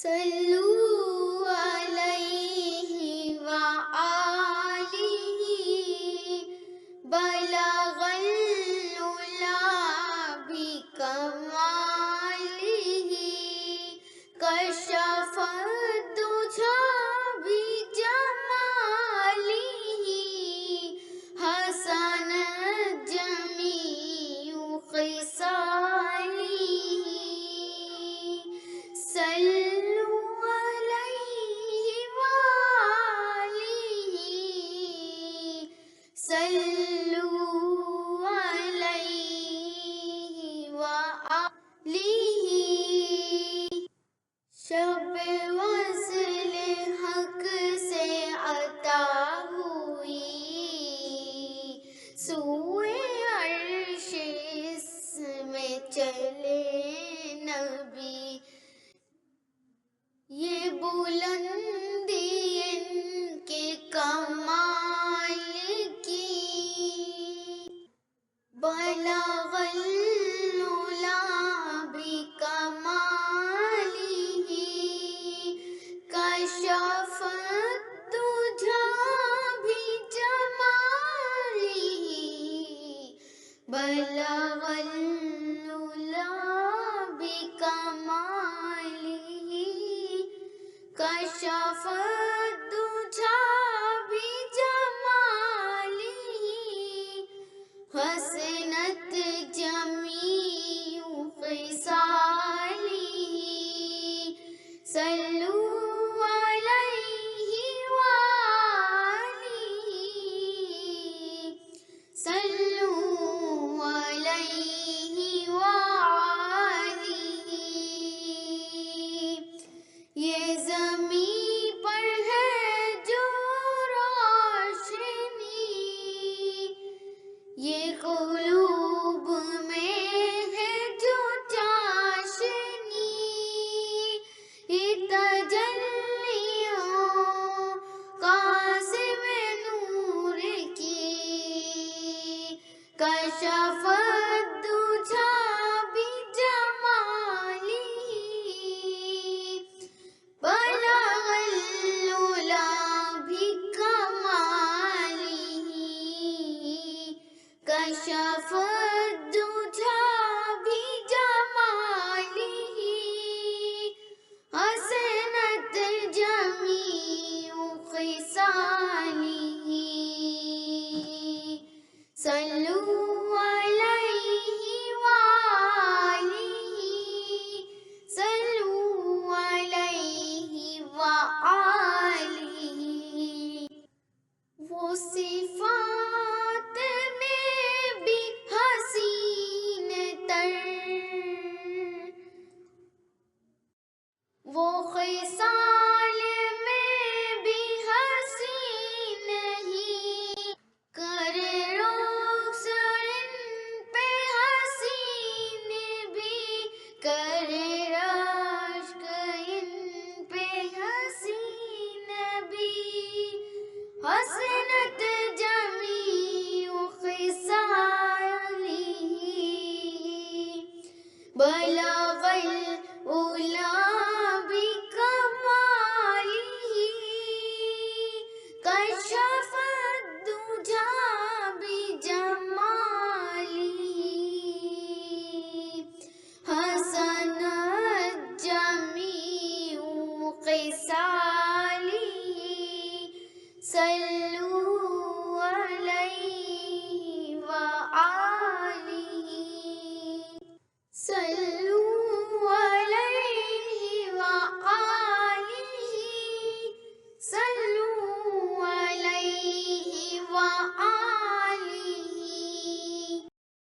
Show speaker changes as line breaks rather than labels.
صلوا علیہ وآلہ بلغ العلا بکمالہ کشف الدجی بجمالہ حسنت جمیع خصالہ صلوا علیہ وآلہ صلوا علیہ وآلہ شب وصل حق سے عطا ہوئی سوئے عرش اس میں چلے نبی یہ بلندی ان کے کمال کی بلغ العلا بکمالہ کشف الدجی بجمالہ بلغ العلا بکمالہ کشف الدجی بجمالہ حسنت جمیع خصالہ صلوا علیہ وآلہ صلوا علیہ وآلہ یہ زمین پر ہے جو روشنی یہ قلوب میں ہے جو چاشنی تجلیوں قاسم نور کی کشف الدجی بجمالہ بلغ العلا بکمالہ کشف الدجی بجمالہ حسنت جمیع خصالہ صلوا علیہ وآلہ صلوا علیہ وآلہ وہ صفات میں بھی حسین تر وہ خصال میں بھی حسین نہیں کرے روز ان پہ حسین بھی کرے رشک ان پہ حسین بھی حسنت جمیع خصالہ بلغ العلا بکمالہ کشف الدجی بجمالہ حسنت جمیع خصالہ صلوا علیہ وآلہ